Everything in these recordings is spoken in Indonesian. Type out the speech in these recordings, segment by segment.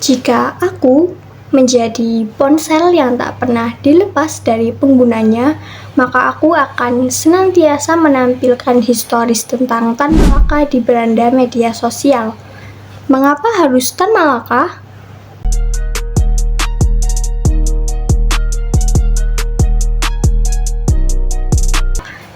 Jika aku menjadi ponsel yang tak pernah dilepas dari penggunanya, maka aku akan senantiasa menampilkan historis tentang Tan Malaka di beranda media sosial. Mengapa harus Tan Malaka?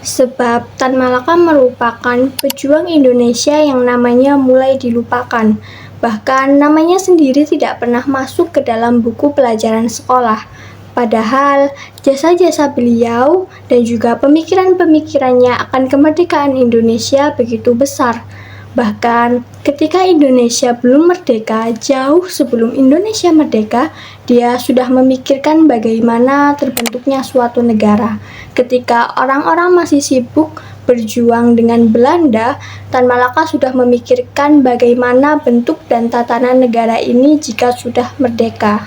Sebab Tan Malaka merupakan pejuang Indonesia yang namanya mulai dilupakan. Bahkan namanya sendiri tidak pernah masuk ke dalam buku pelajaran sekolah. Padahal jasa-jasa beliau dan juga pemikiran-pemikirannya akan kemerdekaan Indonesia begitu besar. Bahkan ketika Indonesia belum merdeka, jauh sebelum Indonesia merdeka, dia sudah memikirkan bagaimana terbentuknya suatu negara. Ketika orang-orang masih sibuk berjuang dengan Belanda, Tan Malaka sudah memikirkan bagaimana bentuk dan tatanan negara ini jika sudah merdeka.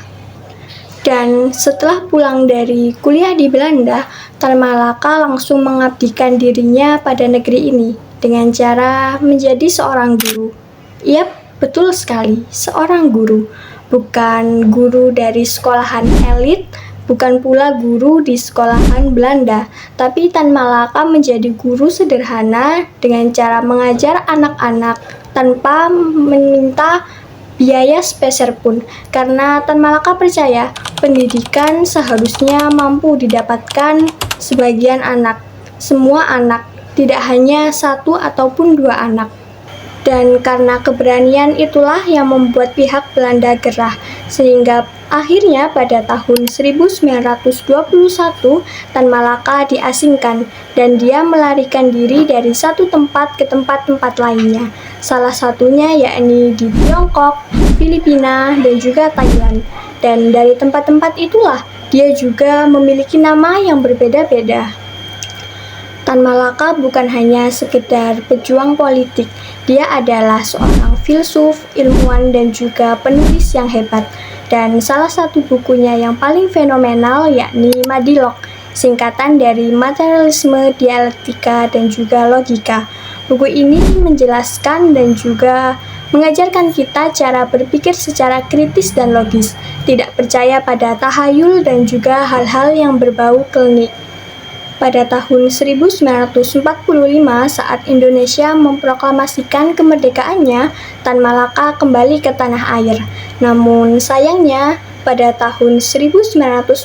Dan setelah pulang dari kuliah di Belanda, Tan Malaka langsung mengabdikan dirinya pada negeri ini dengan cara menjadi seorang guru. Yap, betul sekali, seorang guru. Bukan guru dari sekolahan elit, bukan pula guru di sekolahan Belanda, tapi Tan Malaka menjadi guru sederhana dengan cara mengajar anak-anak tanpa meminta biaya sepeser pun, karena Tan Malaka percaya pendidikan seharusnya mampu didapatkan sebagian anak, semua anak, tidak hanya satu ataupun dua anak. Dan karena keberanian itulah yang membuat pihak Belanda gerah, sehingga akhirnya pada tahun 1921 Tan Malaka diasingkan dan dia melarikan diri dari satu tempat ke tempat-tempat lainnya. Salah satunya yakni di Tiongkok, Filipina, dan juga Thailand. Dan dari tempat-tempat itulah dia juga memiliki nama yang berbeda-beda. Tan Malaka bukan hanya sekedar pejuang politik, dia adalah seorang filsuf, ilmuwan, dan juga penulis yang hebat. Dan salah satu bukunya yang paling fenomenal yakni Madilog, singkatan dari materialisme, dialektika, dan juga logika. Buku ini menjelaskan dan juga mengajarkan kita cara berpikir secara kritis dan logis, tidak percaya pada tahayul dan juga hal-hal yang berbau klinik. Pada tahun 1945 saat Indonesia memproklamasikan kemerdekaannya, Tan Malaka kembali ke tanah air. Namun sayangnya, pada tahun 1949,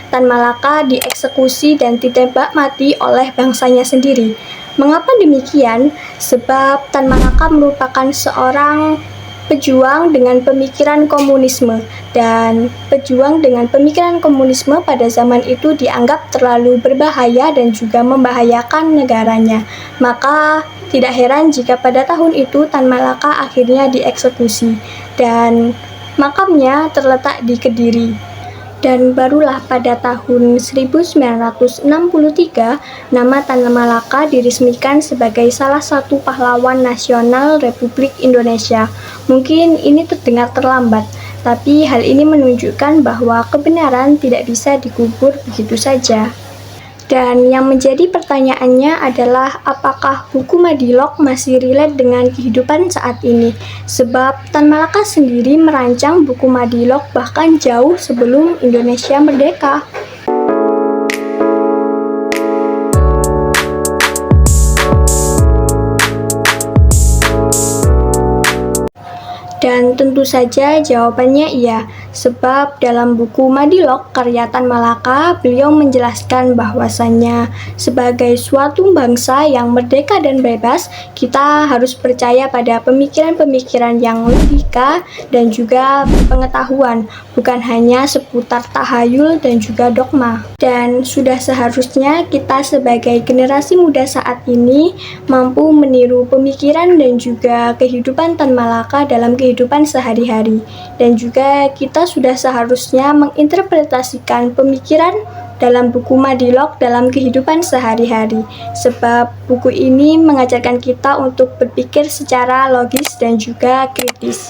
Tan Malaka dieksekusi dan ditembak mati oleh bangsanya sendiri. Mengapa demikian? Sebab Tan Malaka merupakan seorang pejuang dengan pemikiran komunisme, dan pejuang dengan pemikiran komunisme pada zaman itu dianggap terlalu berbahaya dan juga membahayakan negaranya. Maka tidak heran jika pada tahun itu Tan Malaka akhirnya dieksekusi dan makamnya terletak di Kediri. Dan barulah pada tahun 1963, nama Tan Malaka diresmikan sebagai salah satu pahlawan nasional Republik Indonesia. Mungkin ini terdengar terlambat, tapi hal ini menunjukkan bahwa kebenaran tidak bisa dikubur begitu saja. Dan yang menjadi pertanyaannya adalah apakah buku Madilog masih relate dengan kehidupan saat ini? Sebab Tan Malaka sendiri merancang buku Madilog bahkan jauh sebelum Indonesia merdeka. Dan tentu saja jawabannya iya, sebab dalam buku Madilog karya Tan Malaka, beliau menjelaskan bahwasannya sebagai suatu bangsa yang merdeka dan bebas, kita harus percaya pada pemikiran-pemikiran yang logika dan juga berpengetahuan, bukan hanya seputar tahayul dan juga dogma. Dan sudah seharusnya kita sebagai generasi muda saat ini mampu meniru pemikiran dan juga kehidupan Tan Malaka dalam kehidupan sehari-hari, dan juga kita sudah seharusnya menginterpretasikan pemikiran dalam buku Madilog dalam kehidupan sehari-hari, sebab buku ini mengajarkan kita untuk berpikir secara logis dan juga kritis.